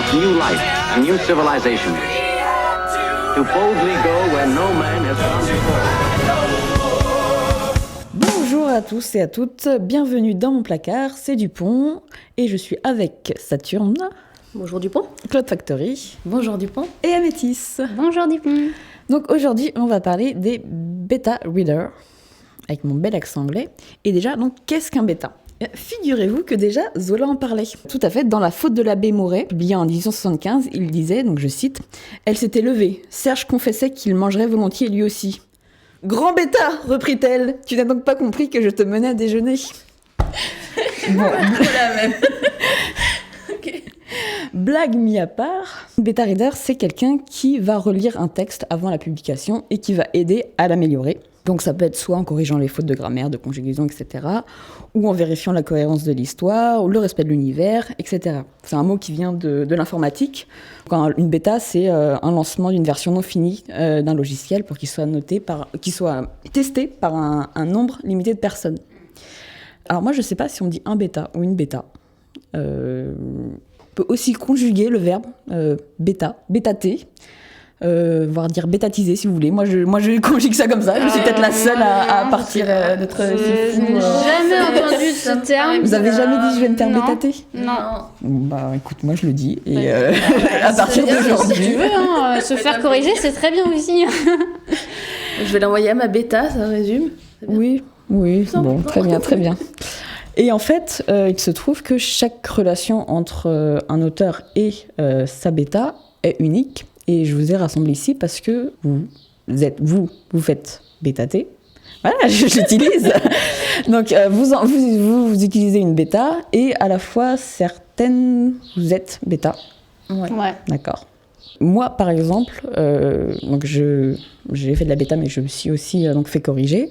of new life and new civilization. To boldly go where no man has gone before. Bonjour à tous et à toutes, bienvenue dans mon placard, c'est Dupont et je suis avec Saturne. Bonjour Dupont. Claude Factory. Bonjour Dupont. Et Amétis. Bonjour Dupont. Donc aujourd'hui, on va parler des bêta readers, avec mon bel accent anglais. Et déjà, donc, qu'est-ce qu'un bêta ? Figurez-vous que déjà, Zola en parlait. Tout à fait, dans La faute de l'abbé Mouret, publié en 1875, il disait, donc je cite, « Elle s'était levée. Serge confessait qu'il mangerait volontiers lui aussi. »« Grand bêta !» reprit-elle. « Tu n'as donc pas compris que je te menais à déjeuner ?» Bon. Voilà même. Blague mis à part, bêta reader, c'est quelqu'un qui va relire un texte avant la publication et qui va aider à l'améliorer. Donc ça peut être soit en corrigeant les fautes de grammaire, de conjugaison, etc., ou en vérifiant la cohérence de l'histoire, ou le respect de l'univers, etc. C'est un mot qui vient de l'informatique. Quand une bêta, c'est un lancement d'une version non finie d'un logiciel pour qu'il soit testé par un nombre limité de personnes. Alors moi, je ne sais pas si on dit un bêta ou une bêta. On peut aussi conjuguer le verbe bêta, bêtater. Voire dire bêtatiser si vous voulez. Moi je conjugue ça comme ça. Je suis peut-être la seule à partir d'être Je n'ai jamais entendu ce terme. Vous avez jamais dit je vais me faire bêtater ? Non. Bah écoute, moi je le dis. Et à partir d'aujourd'hui. Si tu veux, se faire corriger, c'est très bien aussi. Je vais l'envoyer à ma bêta, ça résume. Oui, bon, très bien. Et en fait, il se trouve que chaque relation entre un auteur et sa bêta est unique. Et je vous ai rassemblés ici parce que vous faites bêtater. Voilà, je l'utilise. Donc, vous utilisez une bêta et à la fois, certaines, vous êtes bêta. Ouais. D'accord. Moi, par exemple, donc j'ai fait de la bêta, mais je me suis aussi donc fait corriger.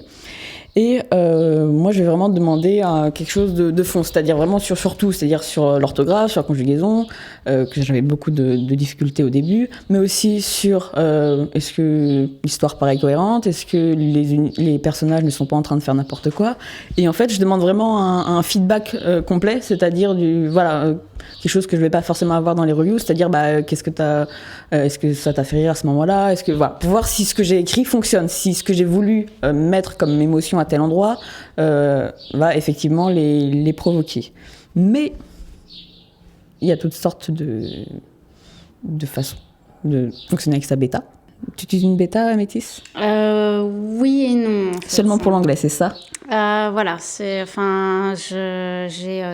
Et moi, je vais vraiment demander quelque chose de fond, c'est-à-dire vraiment sur tout, c'est-à-dire sur l'orthographe, sur la conjugaison, que j'avais beaucoup de difficultés au début, mais aussi sur est-ce que l'histoire paraît cohérente, est-ce que les personnages ne sont pas en train de faire n'importe quoi. Et en fait, je demande vraiment un feedback complet, c'est-à-dire quelque chose que je vais pas forcément avoir dans les reviews, c'est-à-dire est-ce que ça t'a fait rire à ce moment-là, pour voir si ce que j'ai écrit fonctionne, si ce que j'ai voulu mettre comme émotion à tel endroit va effectivement les provoquer. Mais il y a toutes sortes de façons de fonctionner avec sa bêta. Tu utilises une bêta, Métis ? Oui et non. En fait, seulement pour l'anglais, c'est ça ? Voilà, j'ai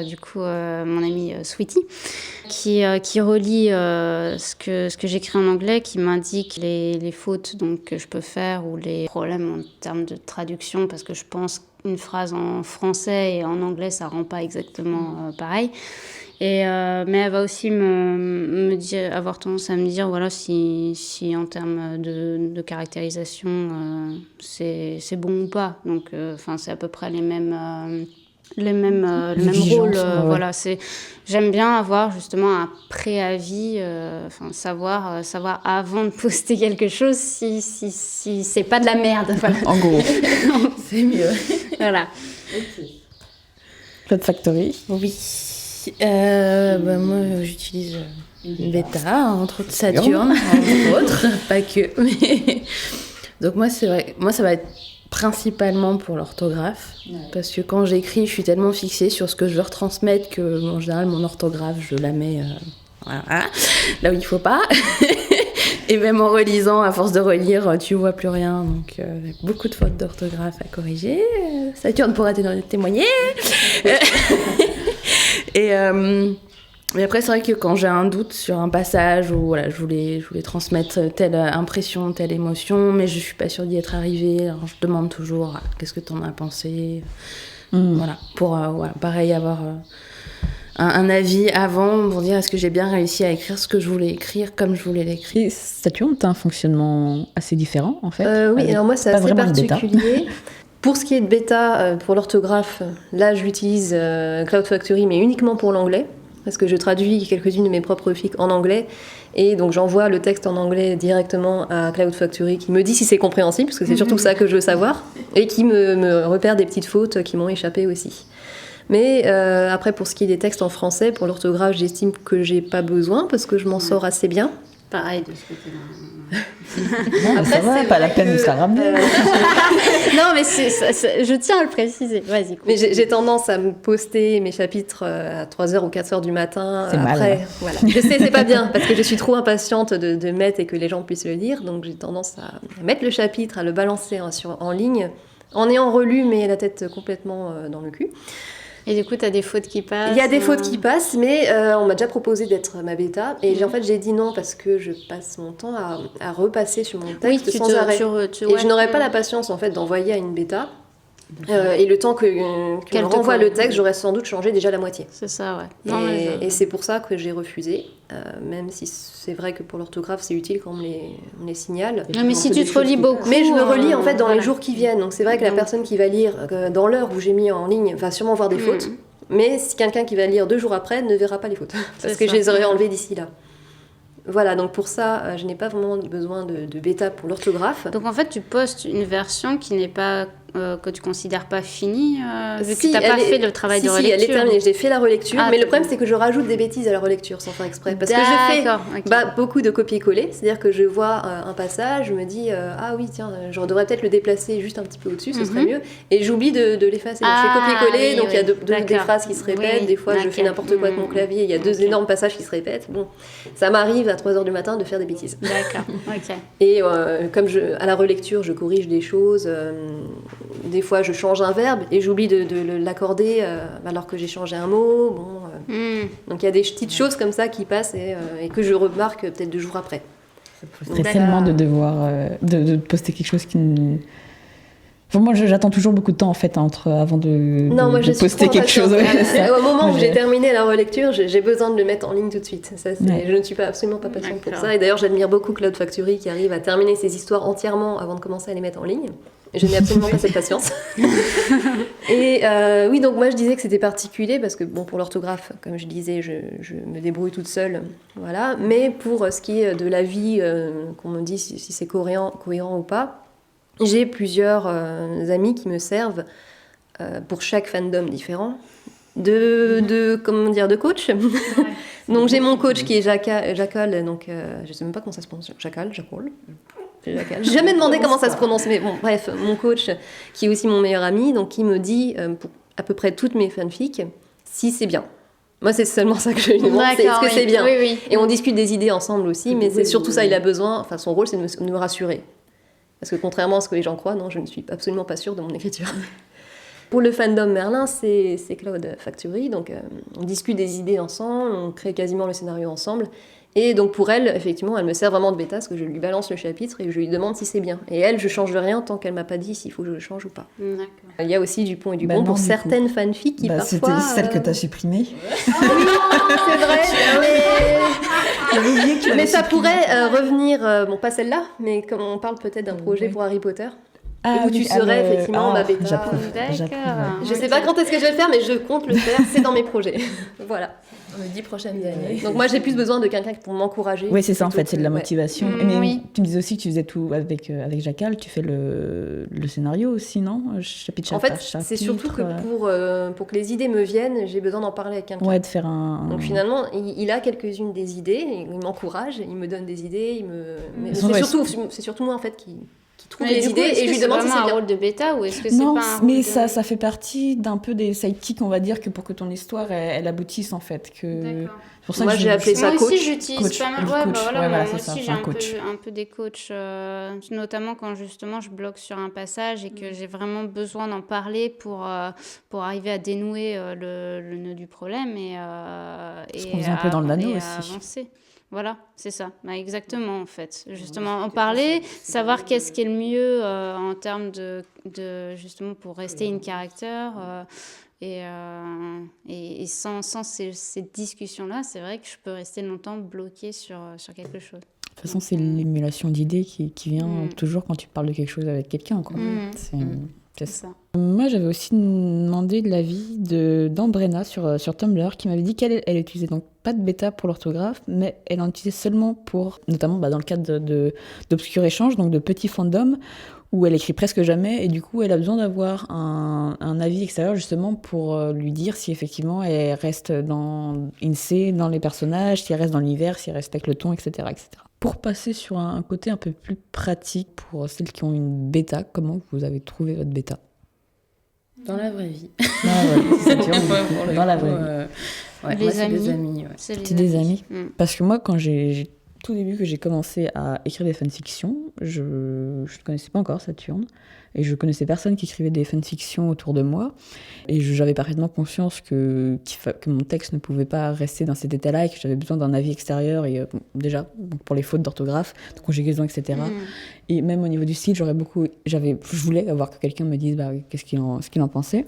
du coup mon ami Sweetie qui relie ce que j'écris en anglais, qui m'indique les fautes donc, que je peux faire ou les problèmes en termes de traduction, parce que je pense qu'une phrase en français et en anglais, ça rend pas exactement pareil. Mais elle va aussi me dire, avoir tendance à me dire voilà, si en termes de caractérisation c'est bon ou pas. Donc c'est à peu près les mêmes rôles. Ouais. Voilà, j'aime bien avoir justement un préavis, savoir avant de poster quelque chose si c'est pas de la merde. Voilà. En gros. C'est mieux. Voilà. Ok. Cloud Factory. Oui. Moi, j'utilise une bêta, entre autres Saturne, entre autres, pas que. Mais... Donc moi, c'est vrai, ça va être principalement pour l'orthographe, parce que quand j'écris, je suis tellement fixée sur ce que je veux retransmettre que, en général, mon orthographe, je la mets là où il faut pas. Et même en relisant, à force de relire, tu vois plus rien. Donc, beaucoup de fautes d'orthographe à corriger. Saturne pourra témoigner. Mais après, c'est vrai que quand j'ai un doute sur un passage où je voulais transmettre telle impression, telle émotion, mais je suis pas sûre d'y être arrivée, alors je demande toujours qu'est-ce que t'en as pensé. Voilà, pour pareil avoir un avis avant pour dire est-ce que j'ai bien réussi à écrire ce que je voulais écrire comme je voulais l'écrire. Et Saturne, tu as un fonctionnement assez différent en fait. Oui, alors moi c'est assez particulier. Pour ce qui est de bêta, pour l'orthographe, là j'utilise Cloud Factory, mais uniquement pour l'anglais, parce que je traduis quelques-unes de mes propres fics en anglais, et donc j'envoie le texte en anglais directement à Cloud Factory, qui me dit si c'est compréhensible, parce que c'est surtout ça que je veux savoir, et qui me repère des petites fautes qui m'ont échappé aussi. Mais après, pour ce qui est des textes en français, pour l'orthographe, j'estime que j'ai pas besoin parce que je m'en sors assez bien. Pareil de ce côté-là. Non, mais ça va, pas la peine de se la ramener. Non, mais je tiens à le préciser. Vas-y. Mais j'ai tendance à me poster mes chapitres à 3h ou 4h du matin. C'est après, mal. voilà. Je sais, c'est pas bien, parce que je suis trop impatiente de mettre et que les gens puissent le lire. Donc j'ai tendance à mettre le chapitre, à le balancer en ligne, en ayant relu, mais la tête complètement dans le cul. Et du coup, tu as des fautes qui passent. Il y a des fautes qui passent, mais on m'a déjà proposé d'être ma bêta. Et j'ai dit non, parce que je passe mon temps à repasser sur mon texte sans arrêt. Et je n'aurais pas la patience, en fait, d'envoyer à une bêta. Et le temps qu'elle renvoie le texte, j'aurais sans doute changé déjà la moitié. C'est ça, ouais. Et c'est pour ça que j'ai refusé, même si c'est vrai que pour l'orthographe, c'est utile quand on les signale. Non, mais si tu te relis beaucoup... Mais je le relis en fait dans les jours qui viennent. Donc c'est vrai que la personne qui va lire dans l'heure où j'ai mis en ligne va sûrement voir des fautes. Mais si quelqu'un qui va lire 2 jours après ne verra pas les fautes. Parce que je les aurais enlevées d'ici là. Voilà, donc pour ça, je n'ai pas vraiment besoin de bêta pour l'orthographe. Donc en fait, tu postes une version qui n'est pas... que tu considères pas finie, vu Si, que tu n'as pas fait le travail de relecture. Si, elle est terminée, j'ai fait la relecture, Ah, mais le problème c'est que je rajoute des bêtises à la relecture sans faire exprès. Parce que je fais beaucoup de copier-coller, c'est-à-dire que je vois un passage, je me dis ah oui, tiens, je devrais peut-être le déplacer juste un petit peu au-dessus, ce serait mieux, et j'oublie de l'effacer. Donc je fais copier-coller, donc il y a des phrases qui se répètent, des fois je fais n'importe quoi avec mon clavier, il y a 2 énormes passages qui se répètent. Bon, ça m'arrive à 3h du matin de faire des bêtises. D'accord, ok. Et comme à la relecture, je corrige des choses, des fois je change un verbe et j'oublie de l'accorder alors que j'ai changé un mot. Donc il y a des petites choses comme ça qui passent et que je remarque peut-être 2 jours après. Ça frustrerait tellement de devoir de poster quelque chose qui ne... Enfin, moi, j'attends toujours beaucoup de temps en fait avant de poster quelque chose. Au moment où j'ai terminé la relecture, j'ai besoin de le mettre en ligne tout de suite. Je ne suis absolument pas patiente pour ça. Et d'ailleurs, j'admire beaucoup Cloud Factory qui arrive à terminer ses histoires entièrement avant de commencer à les mettre en ligne. Je n'ai absolument pas cette patience. Et oui, donc moi je disais que c'était particulier parce que bon, pour l'orthographe, comme je disais, je me débrouille toute seule, voilà. Mais pour ce qui est de la vie, qu'on me dit si c'est cohérent ou pas, j'ai plusieurs amis qui me servent pour chaque fandom différent de coach. Donc j'ai mon coach qui est Jackal, donc je sais même pas comment ça se prononce. Jackal. J'ai jamais demandé comment ça se prononce, mais bon, bref, mon coach, qui est aussi mon meilleur ami, donc qui me dit, pour à peu près toutes mes fanfics, si c'est bien. Moi, c'est seulement ça que je lui demande, c'est est-ce que c'est bien. Oui. Et on discute des idées ensemble aussi, mais c'est surtout ça, il a besoin, enfin son rôle, c'est de me rassurer. Parce que contrairement à ce que les gens croient, non, je ne suis absolument pas sûre de mon écriture. Pour le fandom Merlin, c'est Cloud Factory, donc on discute des idées ensemble, on crée quasiment le scénario ensemble. Et donc pour elle, effectivement, elle me sert vraiment de bêta, parce que je lui balance le chapitre et je lui demande si c'est bien. Et elle, je change rien tant qu'elle m'a pas dit s'il faut que je le change ou pas. D'accord. Il y a aussi du pour et du contre pour certaines fanfics qui parfois... C'était celle que tu as supprimée. Oui, c'est vrai, mais ça pourrait revenir, bon pas celle-là, mais comme on parle peut-être d'un projet pour Harry Potter, où tu serais effectivement ma bêta. D'accord. Je sais pas quand est-ce que je vais le faire, mais je compte le faire, c'est dans mes projets. Voilà. Dans les 10 prochaines années. Donc moi j'ai plus besoin de quelqu'un pour m'encourager. Oui, c'est ça en fait, c'est de la motivation. Mais oui. tu me disais aussi que tu faisais tout avec Jackal, tu fais le scénario aussi, non? Chapitre, en fait, c'est surtout que pour que les idées me viennent, j'ai besoin d'en parler avec quelqu'un. Ouais, de faire un... Donc finalement, il a quelques-unes des idées, il m'encourage, il me donne des idées, mais c'est surtout moi en fait qui trouve les idées et je lui demande si c'est un bien. rôle de bêta ou est-ce que c'est non, pas un rôle mais de... ça fait partie d'un peu des sidekicks, on va dire, que pour que ton histoire elle aboutisse en fait. D'accord. C'est pour ça Moi que j'ai appelé ça Moi coach. aussi j'utilise pas mal. Ouais, coach. voilà, moi c'est ça, aussi c'est j'ai un un peu des coachs, notamment quand justement je bloque sur un passage et que j'ai vraiment besoin d'en parler pour arriver à dénouer le nœud du problème et qu'on faisait un peu dans le nano et aussi. avancer. Voilà, c'est ça. Bah, exactement, en fait. Justement, en parler, savoir qu'est-ce qui est le mieux en termes de justement, pour rester in character. Et sans ces discussions-là, c'est vrai que je peux rester longtemps bloquée sur quelque chose. De toute façon, c'est l'émulation d'idées qui vient toujours quand tu parles de quelque chose avec quelqu'un, quoi. C'est ça. Moi, j'avais aussi demandé de l'avis d'Ambrena sur Tumblr, qui m'avait dit qu'elle utilisait donc pas de bêta pour l'orthographe, mais elle en utilisait seulement pour, notamment dans le cadre d'Obscur Échange, donc de petits fandoms, où elle écrit presque jamais, et du coup, elle a besoin d'avoir un avis extérieur, justement, pour lui dire si effectivement elle reste dans INSEE, dans les personnages, si elle reste dans l'univers, si elle respecte le ton, etc., etc. Pour passer sur un côté un peu plus pratique, pour celles qui ont une bêta, comment vous avez trouvé votre bêta ? Dans la vraie vie. C'est dur, dans la vraie vie. Ouais, Les moi, c'est amis. des amis. Ouais. C'est des amis. Parce que moi, quand tout début que j'ai commencé à écrire des fanfictions, je ne connaissais pas encore Saturne, et je connaissais personne qui écrivait des fanfictions autour de moi, et j'avais parfaitement conscience que mon texte ne pouvait pas rester dans cet état-là, et que j'avais besoin d'un avis extérieur, et déjà, pour les fautes d'orthographe, de conjugaison, etc. Et même au niveau du style, je voulais avoir que quelqu'un me dise ce qu'il en pensait.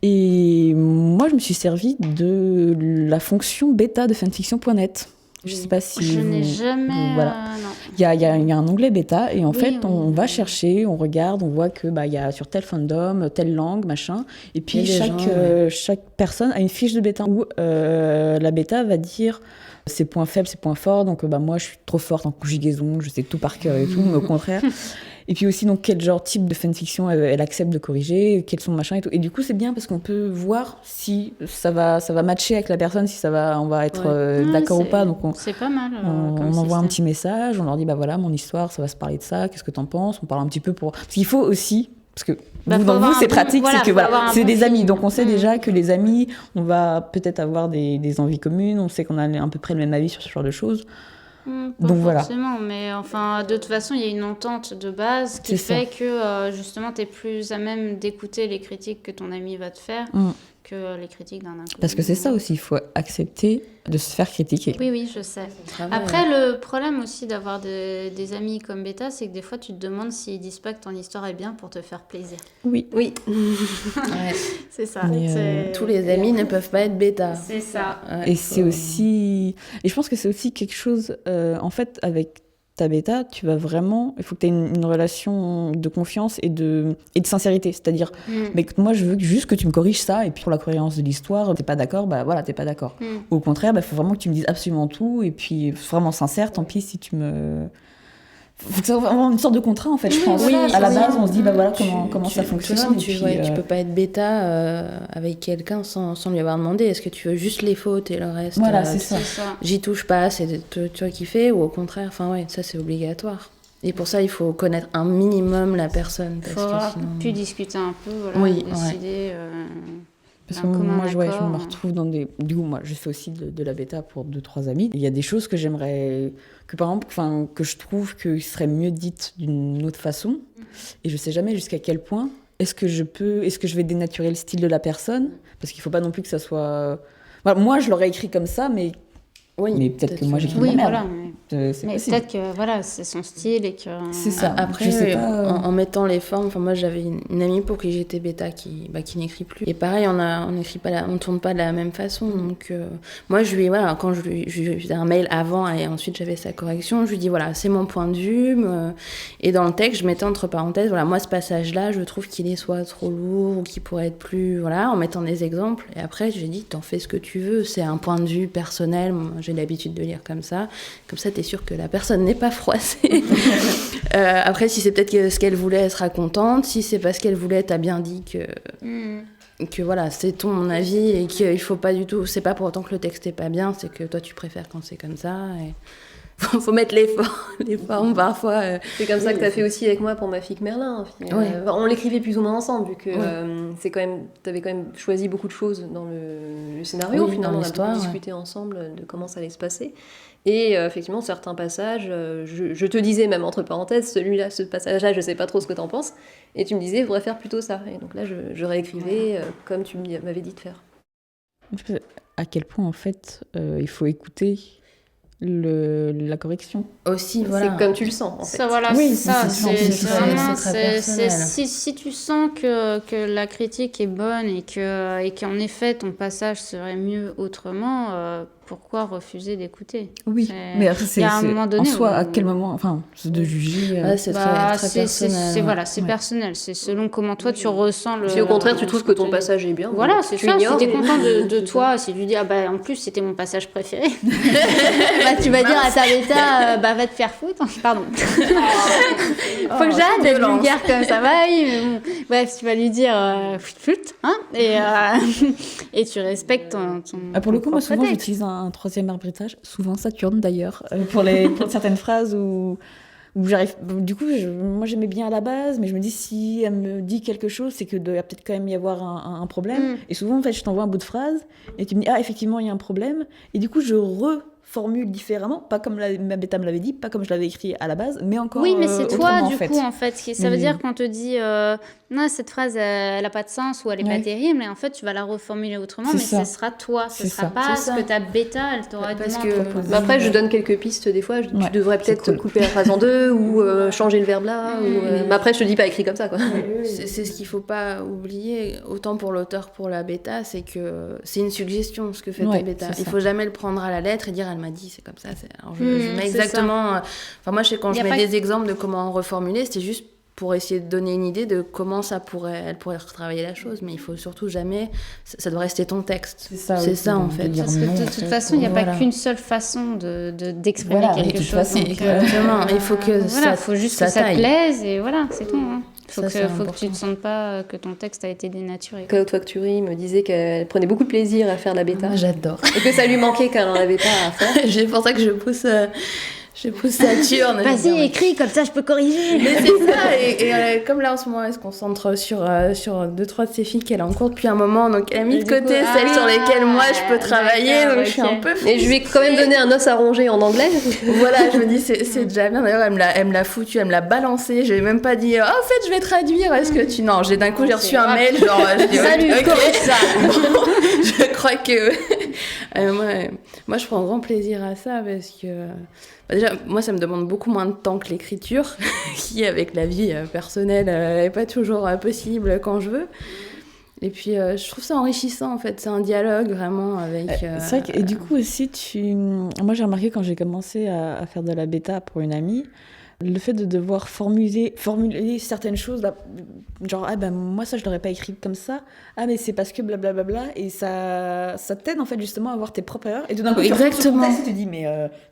Et moi, je me suis servie de la fonction bêta de fanfiction.net. Je sais pas si je n'ai jamais. Voilà. Non. Il y a un onglet bêta, et en fait, on va chercher, on regarde, on voit que il y a sur tel fandom, telle langue, machin. Et puis chaque personne a une fiche de bêta où la bêta va dire ses points faibles, ses points forts. Donc moi, je suis trop forte en conjugaison, je sais tout par cœur et tout, mais au contraire. Et puis aussi, donc, quel genre type de fanfiction elle accepte de corriger, quels sont machins et tout. Et du coup, c'est bien parce qu'on peut voir si ça va matcher avec la personne, si on va être d'accord ou pas. Donc c'est pas mal. On envoie un petit message, on leur dit, voilà, mon histoire, ça va se parler de ça, qu'est-ce que t'en penses ? On parle un petit peu parce qu'il faut aussi, parce que vous, c'est pratique, c'est que c'est des amis. Donc on sait déjà que les amis, on va peut-être avoir des envies communes, on sait qu'on a à peu près le même avis sur ce genre de choses. Pas forcément, mais enfin, de toute façon, il y a une entente de base qui fait que justement, tu es plus à même d'écouter les critiques que ton ami va te faire que les critiques d'un inconnu. Parce que c'est ça aussi, il faut accepter de se faire critiquer. Oui, je sais. Après, le problème aussi d'avoir des amis comme bêta, c'est que des fois, tu te demandes s'ils disent pas que ton histoire est bien pour te faire plaisir. Oui. C'est ça. Tous les amis ne peuvent pas être bêta. C'est ça. Et c'est aussi... Et je pense que c'est aussi quelque chose, en fait, avec ta bêta, tu vas vraiment... Il faut que tu aies une relation de confiance et de sincérité. C'est-à-dire, mais moi, je veux juste que tu me corriges ça, et puis pour la cohérence de l'histoire, t'es pas d'accord, t'es pas d'accord. Ou au contraire, faut vraiment que tu me dises absolument tout, et puis vraiment sincère, tant pis si tu me... Faut que ça soit vraiment une sorte de contrat, en fait, je pense. À la base, on se dit, comment ça fonctionne. Tu peux pas être bêta avec quelqu'un sans lui avoir demandé. Est-ce que tu veux juste les fautes et le reste c'est ça. J'y touche pas, c'est toi qui fais, ou au contraire, ça c'est obligatoire. Et pour ça, il faut connaître un minimum la personne. Il faut puis discuter un peu, décider... Parce que moi, je me retrouve dans des... Du coup, moi, je fais aussi de la bêta pour 2-3 amis. Il y a des choses que j'aimerais... par exemple, que je trouve qu'il serait mieux dites d'une autre façon. Et je sais jamais jusqu'à quel point. Est-ce que je vais dénaturer le style de la personne ? Parce qu'il faut pas non plus que ça soit... moi, je l'aurais écrit comme ça, mais... mais peut-être que moi, j'écris de la merde. Mais peut-être que c'est son style et que... C'est ça. Après, je sais pas, en mettant les formes, moi j'avais une amie pour qui j'étais bêta qui n'écrit plus. Et pareil, on tourne pas de la même façon. Donc moi quand je lui faisais un mail avant et ensuite j'avais sa correction, je lui dis c'est mon point de vue. Et dans le texte, je mettais entre parenthèses, moi ce passage-là, je trouve qu'il est soit trop lourd ou qu'il pourrait être plus, en mettant des exemples. Et après, j'ai dit, t'en fais ce que tu veux, c'est un point de vue personnel. Moi, j'ai l'habitude de lire comme ça. Comme ça, t'es sûr que la personne n'est pas froissée. Après, si c'est peut-être ce qu'elle voulait, elle sera contente. Si c'est pas ce qu'elle voulait, t'as bien dit que c'est ton avis et qu'il faut pas du tout... C'est pas pour autant que le texte est pas bien, c'est que toi, tu préfères quand c'est comme ça. Et... faut mettre les formes parfois. C'est comme ça que t'as fait aussi avec moi pour ma fic Merlin. On l'écrivait plus ou moins ensemble, vu que t'avais quand même choisi beaucoup de choses dans le scénario. Finalement, on a beaucoup discuté ensemble de comment ça allait se passer. Et effectivement, certains passages, je te disais même entre parenthèses, ce passage-là, je sais pas trop ce que t'en penses. Et tu me disais, il faudrait faire plutôt ça. Et donc là, je réécrivais comme tu m'avais dit de faire. À quel point, en fait, il faut écouter la correction. Aussi, c'est comme tu le sens, en fait. Si tu sens que la critique est bonne et qu'en effet, ton passage serait mieux autrement... pourquoi refuser d'écouter ? Oui, mais après, c'est à un moment donné, en soi, à quel moment, c'est de juger... c'est très personnel. C'est personnel, c'est selon comment toi tu ressens le... Si au contraire tu trouves que ton passage est bien, c'est ça, si t'es content de toi, si tu dis, en plus c'était mon passage préféré, tu vas dire à ta bêta, va te faire foutre, pardon. faut que j'arrête d'être violence. vulgaire comme ça. Bah oui, mais bon. Bref, tu vas lui dire flûte, hein, et tu respectes ton Pour le coup, moi, propre souvent, texte. j'utilise un troisième arbitrage, souvent Saturne d'ailleurs, pour certaines phrases où j'arrive. Du coup, moi, j'aimais bien à la base, mais je me dis, si elle me dit quelque chose, c'est qu'il doit peut-être quand même y avoir un problème. Et souvent, en fait, je t'envoie un bout de phrase, et tu me dis, ah, effectivement, il y a un problème. Et du coup, je reformule différemment, pas comme ma bêta me l'avait dit, pas comme je l'avais écrit à la base, mais encore Oui, mais c'est toi, autrement, du en fait. coup, en fait. Ça veut Mais- dire qu'on te dit, non, cette phrase, elle n'a pas de sens ou elle n'est Ouais. pas terrible, et en fait, tu vas la reformuler autrement, C'est mais ça. ce sera toi. Ce C'est sera ça. pas C'est ce ça. que ta bêta, elle t'aura dit. Parce non, que- proposer. Mais après, je donne quelques pistes des fois. Tu Ouais, devrais c'est peut-être cool. couper la phrase en deux ou changer le verbe là. Mais après, je te dis pas écrit comme ça, quoi. C'est ce qu'il faut pas oublier, autant pour l'auteur pour la bêta, c'est que c'est une suggestion ce que fait ta Ouais, bêta. c'est Il ça. faut jamais le prendre à la lettre et dire elle m'a dit c'est comme ça. Alors je mets c'est exactement. Enfin moi je sais quand Y je a mets pas des exemples de comment reformuler, c'était juste pour essayer de donner une idée de comment elle pourrait retravailler la chose, mais il faut surtout jamais, ça doit rester ton texte. C'est ça en fait. Parce que de toute façon, il n'y a pas Voilà. qu'une seule façon d'exprimer Voilà, de quelque toute chose. façon. Donc, Exactement. Il faut que voilà, ça- faut juste ça que ça te taille. plaise et voilà, c'est tout. Hein. Ça, c'est Faut que tu important. ne sentes pas que ton texte a été dénaturé. Cloud Factory me disait qu'elle prenait beaucoup de plaisir à faire la bêta Moi j'adore. et que ça lui manquait quand elle en avait pas à faire. C'est pour ça que je pousse Saturne. Vas-y, écris, comme ça je peux corriger. Mais c'est ça, et comme là en ce moment elle se concentre sur 2-3 de ses filles qu'elle a en cours depuis un moment, donc elle a mis Et de du côté coup, celles sur lesquelles moi je peux travailler, d'accord, donc je suis ok. un peu Et je lui ai quand même donné un os à ronger en anglais. voilà, je me dis c'est déjà bien. D'ailleurs elle me l'a foutu, elle me l'a balancé, je lui ai même pas dit oh en fait je vais traduire, est-ce que tu... Non, d'un coup j'ai reçu un mail genre je dis, Salut, ok, corrige ça. bon, je crois que moi je prends grand plaisir à ça parce que déjà moi ça me demande beaucoup moins de temps que l'écriture qui avec la vie personnelle n'est pas toujours possible quand je veux. Et puis je trouve ça enrichissant en fait, c'est un dialogue vraiment avec C'est vrai que, et du coup aussi, moi j'ai remarqué quand j'ai commencé à faire de la bêta pour une amie, le fait de devoir formuler certaines choses, là, genre ah ben moi ça je l'aurais pas écrit comme ça, ah mais c'est parce que blablabla, et ça t'aide en fait justement à avoir tes propres erreurs, et tout d'un coup Exactement. tu te dis mais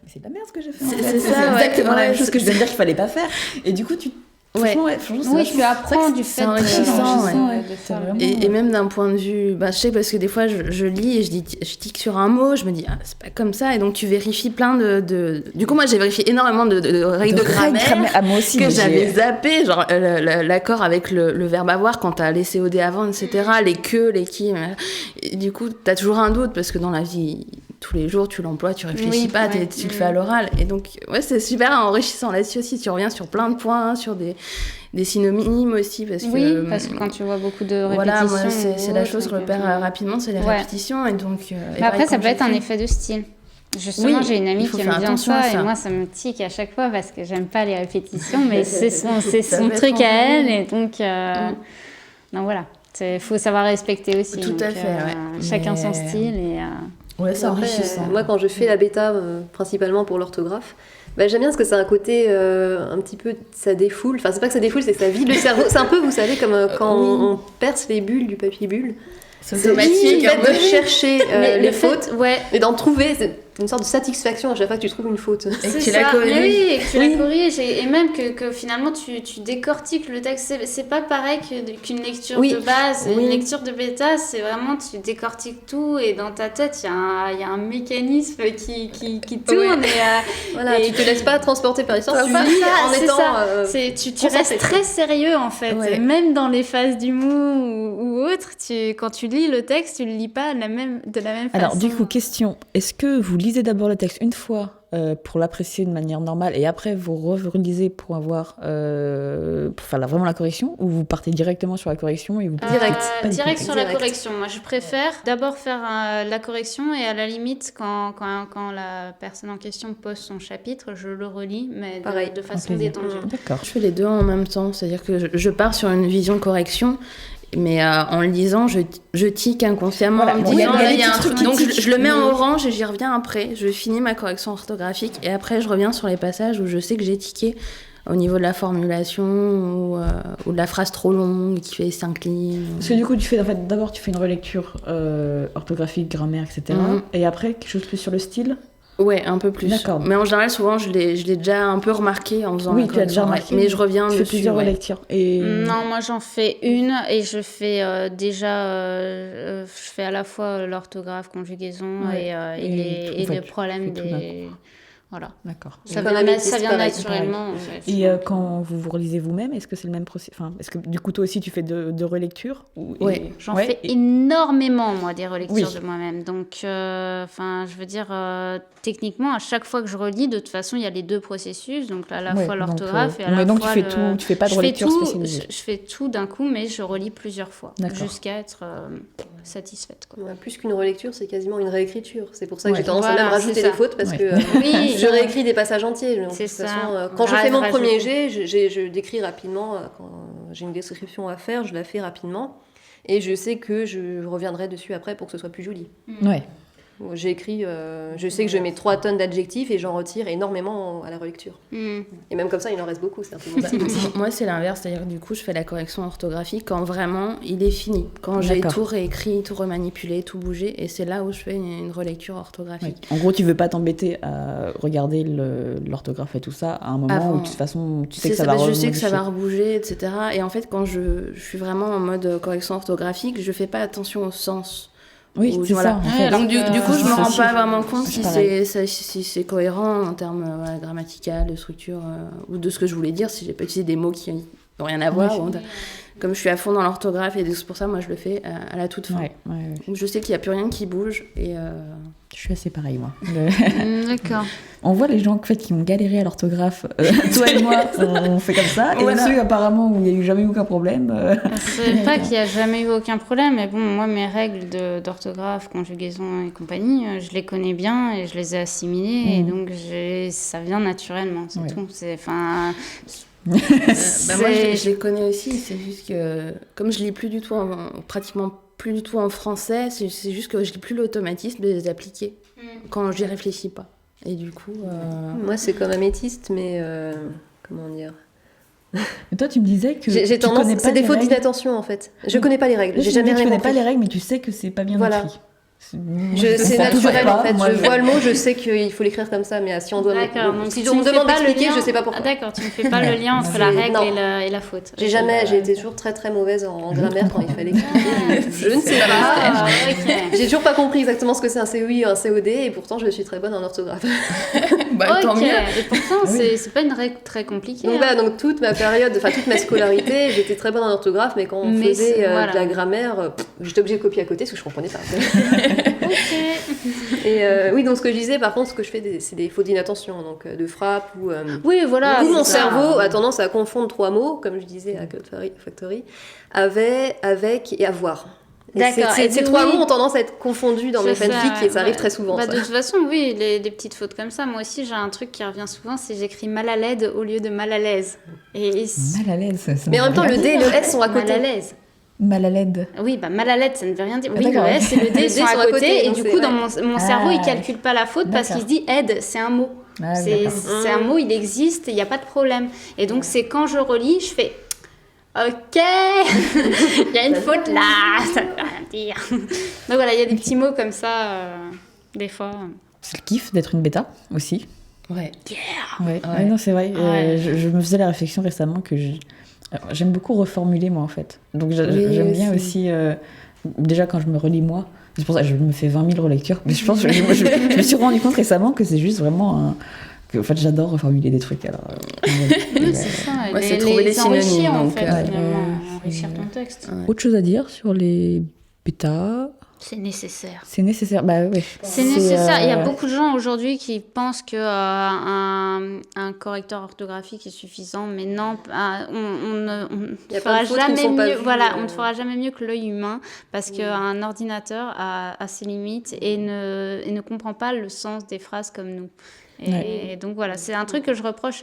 c'est de la merde ce que j'ai fait en C'est- fait. c'est ça, ouais, exactement la même ouais, chose que je viens de dire qu'il fallait pas faire, et du coup tu franchement, c'est Oui, vachement- tu apprends du fait c'est enrichissant, de C'est faire vraiment- Et même d'un point de vue, je sais parce que des fois je lis et je tic sur un mot, je me dis ah c'est pas comme ça, et donc tu vérifies plein du coup moi j'ai vérifié énormément de règles de grammaire Ah, moi aussi, que mais j'avais zappé, genre l'accord avec le verbe avoir quand t'as les COD avant, etc., les que, les qui, et du coup t'as toujours un doute parce que dans la vie tous les jours tu l'emploies, tu réfléchis Oui, pas, ouais. tu le fais à l'oral, et donc ouais c'est super enrichissant là-dessus aussi, tu reviens sur plein de points, sur des synonymes aussi parce que Oui, parce que quand tu vois beaucoup de répétitions. voilà, moi, ou c'est la autre, chose que je donc, repère rapidement, c'est les ouais. répétitions. Et donc, Mais après, ça peut être un effet de style. Justement, Oui, j'ai une amie il faut qui faire aime bien attention à ça, ça. et moi, ça me tique à chaque fois parce que j'aime pas les répétitions, mais c'est son Ça peut truc être à elle, enlevé. et donc voilà. Il faut savoir respecter aussi. Tout donc, à fait, ouais. Chacun Mais- son style. Et, Ouais, c'est Après, enrichissant. moi, quand je fais la bêta, principalement pour l'orthographe, bah, j'aime bien parce que c'est un côté un petit peu, ça défoule. Enfin, c'est pas que ça défoule, c'est que ça vide le cerveau. C'est un peu, vous savez, comme quand on perce les bulles du papier bulle. C'est C'est automatique. le fait de chercher mais les le fait- fautes ouais. et d'en trouver. C'est une sorte de satisfaction à chaque fois que tu trouves une faute. Et que C'est tu la ça. corriges. Mais oui, et que tu Oui. la corriges, et même que finalement tu décortiques le texte. C'est pas pareil qu'une lecture Oui. de base. Oui. Une lecture de bêta, c'est vraiment tu décortiques tout, et dans ta tête, il y a un mécanisme qui tourne. Ouais. Et, Voilà, Et tu te laisses pas transporter par l'histoire, tu C'est lis ça, en c'est étant. ça. Tu concentré. restes très sérieux en fait, Ouais. même dans les phases du mot ou autre. Quand tu lis le texte, tu le lis pas de la même façon. Alors, du coup, question, est-ce que vous lisez d'abord le texte une fois pour l'apprécier de manière normale, et après vous relisez pour faire vraiment la correction, ou vous partez directement sur la correction et vous Direct. Pas du Direct tout. sur la Direct. correction. Moi, je préfère d'abord faire la correction, et à la limite, quand la personne en question pose son chapitre, je le relis, mais Pareil. de façon plaisir. détendue. D'accord. Je fais les deux en même temps, c'est-à-dire que je pars sur une vision correction, mais en le lisant, je tique inconsciemment Voilà, en me bon, il y a- disant, il y a là, des il y a un petits truc. trucs Donc qui je le mets en tiquent, orange et j'y reviens après. Je finis ma correction orthographique et après je reviens sur les passages où je sais que j'ai tiqué au niveau de la formulation ou de la phrase trop longue qui fait 5 lignes. Parce que du coup, d'abord tu fais une relecture orthographique, grammaire, etc. Mhm. Et après, quelque chose plus sur le style. Ouais, un peu plus. D'accord. Mais en général, souvent, je l'ai déjà un peu remarqué en faisant Oui, la tu as déjà correction. remarqué. Mais je reviens Tu fais dessus. plusieurs ouais. relectures. Et... Non, moi j'en fais une et je fais je fais à la fois l'orthographe, conjugaison Ouais. et en fait, les problèmes tu fais tout d'un des... Voilà. D'accord. Ça Comme vient, améthyste, ça vient pareil. naturellement. En fait. Et quand vous vous relisez vous-même, est-ce que c'est le même processus? Enfin, est-ce que du coup, toi aussi, tu fais de relectures Ouais. J'en fais énormément, moi, des relectures de moi-même. Donc, je veux dire, techniquement, à chaque fois que je relis, de toute façon, il y a les deux processus. Donc, à la fois l'orthographe et à la donc fois tu fais tout, tu fais pas de relecture spécialisée. je fais tout d'un coup, mais je relis plusieurs fois D'accord. jusqu'à être satisfaite. Quoi. Ouais, plus qu'une relecture, c'est quasiment une réécriture. C'est pour ça que j'ai tendance Voilà, à même rajouter c'est des ça. fautes parce que Oui, je réécris des passages entiers. Donc, C'est de toute ça. façon, quand je fais mon Rajouter. premier jet, je décris rapidement. Quand j'ai une description à faire, je la fais rapidement. Et je sais que je reviendrai dessus après pour que ce soit plus joli. Ouais. J'ai écrit, je sais que je mets 3 tonnes d'adjectifs et j'en retire énormément à la relecture. Mm. Et même comme ça, il en reste beaucoup. C'est un peu mon style aussi. Moi, c'est l'inverse. C'est-à-dire que du coup, je fais la correction orthographique quand vraiment il est fini. Quand j'ai D'accord. tout réécrit, tout remanipulé, tout bougé. Et c'est là où je fais une relecture orthographique. En gros, tu veux pas t'embêter à regarder l'orthographe et tout ça à un moment Avant. où de toute façon, tu sais C'est que ça ça, va je sais que ça va remodifier. rebouger, etc. Et en fait, quand je suis vraiment en mode correction orthographique, je fais pas attention au sens. Oui, Ou- c'est voilà. ça. En fait. Donc du coup, je me rends pas vraiment compte C'est si pareil. si c'est cohérent en termes grammatical, de structure, ou de ce que je voulais dire, si j'ai pas utilisé des mots qui n'ont rien à voir. Comme je suis à fond dans l'orthographe, et c'est pour ça, moi, je le fais à la toute fin. Ouais. Donc je sais qu'il n'y a plus rien qui bouge. Et Je suis assez pareil, moi. D'accord. On voit les gens en fait, qui ont galéré à l'orthographe. Toi et moi, on fait comme ça. Et Voilà. ceux, apparemment, où il n'y a eu jamais aucun problème. C'est pas qu'il n'y a jamais eu aucun problème, mais bon, moi, mes règles d'orthographe, conjugaison et compagnie, je les connais bien et je les ai assimilées, et donc ça vient naturellement, c'est Ouais. tout. moi, je les connais aussi. C'est juste que, comme je lis plus du tout, pratiquement plus du tout en français, c'est juste que je lis plus l'automatisme de les appliquer quand j'y réfléchis pas. Et du coup... Moi, c'est comme améthyste, mais comment dire. Et toi, tu me disais que J'ai tu tendance, connais pas c'est des les fautes règles. d'inattention en fait. Je connais pas les règles, Oui, j'ai tu me dis jamais que tu rien connais pas compris. les règles, mais tu sais que c'est pas bien Voilà. écrit. C'est comprends toujours naturel pas. en fait. Moi, je vois le mot, je sais qu'il faut l'écrire comme ça, mais si on doit D'accord, donc si tu on me ne fais demande pas le d'expliquer, lien- je sais pas pourquoi. Ah, d'accord, tu ne fais pas le lien entre la règle Non. et la faute. J'ai été toujours très très mauvaise en grammaire quand il fallait expliquer. Je ne sais pas. Ah, ok. J'ai toujours pas compris exactement ce que c'est un COI ou un COD et pourtant je suis très bonne en orthographe. tant Ok, mieux. et pourtant, c'est pas une règle très compliquée. Donc hein. voilà, donc toute ma période, enfin toute ma scolarité, j'étais très bonne en orthographe, mais quand on Mais faisait c'est- voilà. de la grammaire, j'étais obligée de copier à côté parce que je comprenais pas. Ok. Et oui, donc ce que je disais, par contre, ce que je fais, c'est des fautes d'inattention, donc de frappe ou. Oui, voilà. Du coup, mon c'est ça. cerveau a tendance à confondre 3 mots, comme je disais à Cloud Factory, avec et avoir. Et D'accord. Ces Et 3 oui. mots ont tendance à être confondus dans mes C'est ça, fanfics et ça arrive bah, très souvent. bah, Ça. de toute façon, oui, des petites fautes comme ça. Moi aussi, j'ai un truc qui revient souvent, c'est j'écris mal à l'aide au lieu de mal à l'aise. Mal à l'aise. Ça Mais en même temps, veut le rien D et dire. le S sont à Mal à côté. l'aise. Mal à l'aide. Oui, bah mal à l'aide, ça ne veut rien dire. Ah, Oui, le d'accord. S et le D sont à côté. Et donc du c'est coup, vrai. dans mon cerveau, il Ah. calcule pas la faute parce qu'il se dit aide, c'est un mot. Ah, C'est d'accord. un mot, il existe, il n'y a pas de problème. Et donc, c'est quand je relis, je fais ok, il y a une faute là, ça ne veut rien dire. Donc voilà, il y a des petits mots comme ça, des fois. C'est le kiff d'être une bêta aussi. Ouais. Ouais. Ouais, non, c'est vrai. Ouais. Je me faisais la réflexion récemment que alors, j'aime beaucoup reformuler moi en fait. Donc Oui, j'aime bien aussi. aussi, déjà quand je me relis moi, c'est pour ça que je me fais 20 000 relectures. Mais je pense que je me suis rendu compte récemment que c'est juste vraiment que en fait j'adore reformuler des trucs. Alors, Oui, c'est ça. Ouais, c'est trouver les enrichir, synonymes, en donc, fait, ouais. finalement, enrichir ton texte. Autre chose à dire sur les bêtas? C'est nécessaire. C'est nécessaire. Bah ouais. C'est nécessaire. Il y a beaucoup de gens aujourd'hui qui pensent que un correcteur orthographique est suffisant, mais non, on ne Il y a fera plein de fautes qui ne jamais sont pas mieux. vues, Voilà, on ne fera jamais mieux que l'œil humain parce qu'un ordinateur a ses limites et ne comprend pas le sens des phrases comme nous. Et donc voilà, c'est un truc que je reproche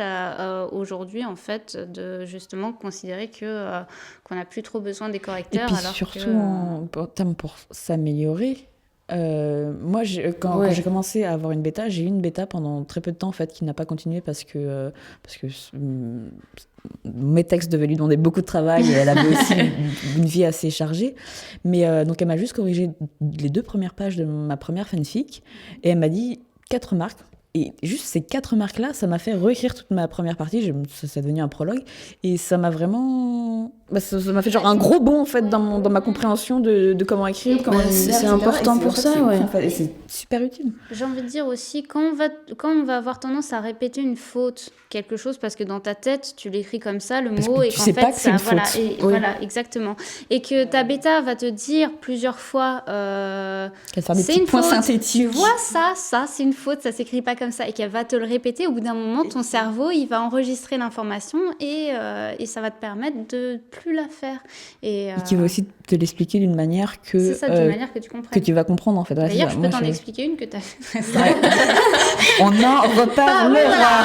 aujourd'hui en fait, de justement considérer qu'on n'a plus trop besoin des Et correcteurs. puis alors surtout que, en termes pour s'améliorer. Moi, quand j'ai commencé à avoir une bêta, j'ai eu une bêta pendant très peu de temps en fait, qui n'a pas continué parce que mes textes devaient lui demander beaucoup de travail et elle avait aussi une vie assez chargée. Mais donc elle m'a juste corrigé les 2 premières pages de ma première fanfic et elle m'a dit 4 marques. Et juste ces 4 marques-là, ça m'a fait réécrire toute ma première partie. Ça est devenu un prologue. Et ça m'a vraiment... ça m'a fait genre un gros bond, en fait, dans ma compréhension de comment écrire, comment c'est important pour ça, ouais. Et c'est super utile. J'ai envie de dire aussi, quand on va avoir tendance à répéter une faute, quelque chose, parce que dans ta tête, tu l'écris comme ça, le parce mot, que et tu qu'en sais fait, pas que c'est ça, une voilà, faute. et voilà, exactement. Et que ta bêta va te dire plusieurs fois, Qu'elle sort des c'est petits une points faute. synthétiques. Tu vois ça, c'est une faute, ça s'écrit pas comme ça, et qu'elle va te le répéter. Au bout d'un moment, ton cerveau, il va enregistrer l'information et ça va te permettre de plus la faire. Et qui va aussi te l'expliquer d'une manière que... c'est ça, d'une manière que tu comprennes. Que tu vas comprendre, en fait. Ouais, D'ailleurs, c'est je ça. peux Moi, t'en expliquer une que tu as fait. On en reparlera.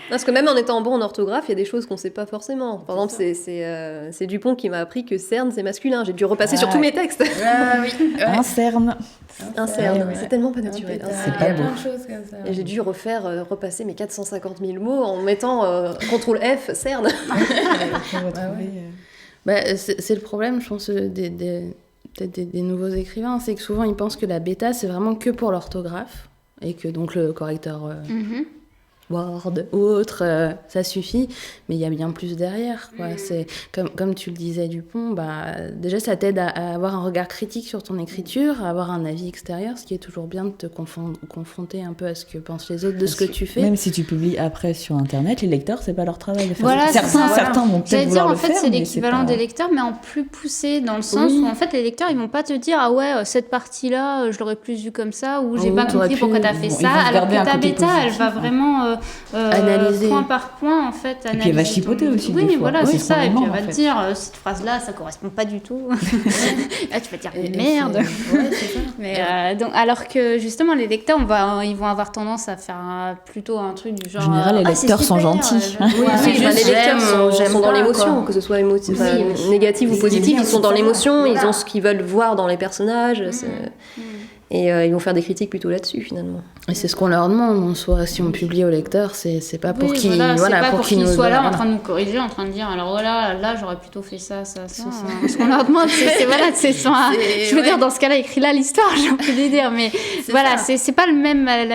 Parce que même en étant bon en orthographe, il y a des choses qu'on ne sait pas forcément. Par exemple, c'est Dupont qui m'a appris que cerne, c'est masculin. J'ai dû repasser sur tous mes textes. Un cerne. Un cerne, Ouais. c'est tellement pas naturel. C'est Il y pas a beau. plein de choses comme ça. Et j'ai dû repasser mes 450 000 mots en mettant CTRL F, cerne. C'est le problème, je pense, des nouveaux écrivains, c'est que souvent ils pensent que la bêta c'est vraiment que pour l'orthographe et que donc le correcteur Word ou autre, ça suffit, mais il y a bien plus derrière, quoi. C'est comme tu le disais, Dupont, déjà ça t'aide à avoir un regard critique sur ton écriture, à avoir un avis extérieur, ce qui est toujours bien de te confronter un peu à ce que pensent les autres de ce que tu fais. Même si tu publies après sur Internet, les lecteurs, c'est pas leur travail de faire Voilà, ça. c'est ça. Certains vont J'allais peut-être dire, vouloir en le fait, faire, c'est mais l'équivalent pas- des lecteurs, mais en plus poussé, dans le sens où, en fait, les lecteurs, ils vont pas te dire, ah ouais, cette partie-là, je l'aurais plus vue comme ça, ou j'ai Oh, pas t'aurais compris pu- pourquoi t'as fait ils vont ça, alors garder que un ta côté bêta, elle positif, va hein. vraiment, Analyser. point par point, en fait, analyser. puis elle va chipoter ton- aussi, des Oui, fois. voilà, Oui, c'est c'est ça, son et puis élément, elle va en te fait. dire, cette phrase-là, ça correspond pas du tout. Là, tu vas dire, Et merde. ouais, c'est ça. Mais donc, alors que justement les lecteurs, ils vont avoir tendance à faire plutôt un truc du genre. En général, les ah, c'est lecteurs sont super, gentils. ouais, Oui, c'est oui, juste, les lecteurs j'aime sont dans pas, l'émotion, quoi. que ce soit Oui, négatif ou c'est positif, bien ils sont de dans savoir. l'émotion, ils Voilà. ont ce qu'ils veulent voir dans les personnages. Et ils vont faire des critiques plutôt là-dessus, finalement. Et c'est ce qu'on leur demande, en soi. Si on publie au lecteur, c'est pas pour Oui, qu'ils voilà, c'est pas pour qu'ils nous soient là en voilà. train de nous corriger, en train de dire alors voilà, là j'aurais plutôt fait ça. Ce qu'on leur demande, c'est voilà, c'est soit, je veux dire dans ce cas-là, écris là l'histoire, j'ai envie de dire, mais voilà, c'est pas le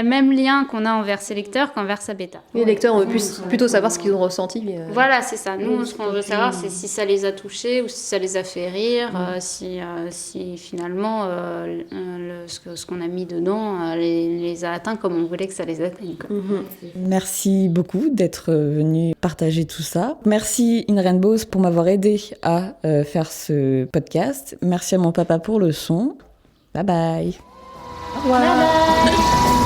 même lien qu'on a envers ses lecteurs qu'envers sa bêta. Les lecteurs, on veut plutôt savoir ce qu'ils ont ressenti. Voilà, c'est ça. Nous, ce qu'on veut savoir, c'est si ça les a touchés ou si ça les a fait rire, si finalement ce qu'on a mis dedans les a atteints comme on voulait que ça les atteigne. Quoi. Merci beaucoup d'être venu partager tout ça. Merci In Rainbows pour m'avoir aidé à faire ce podcast. Merci à mon papa pour le son. Bye bye. Au revoir. Bye bye.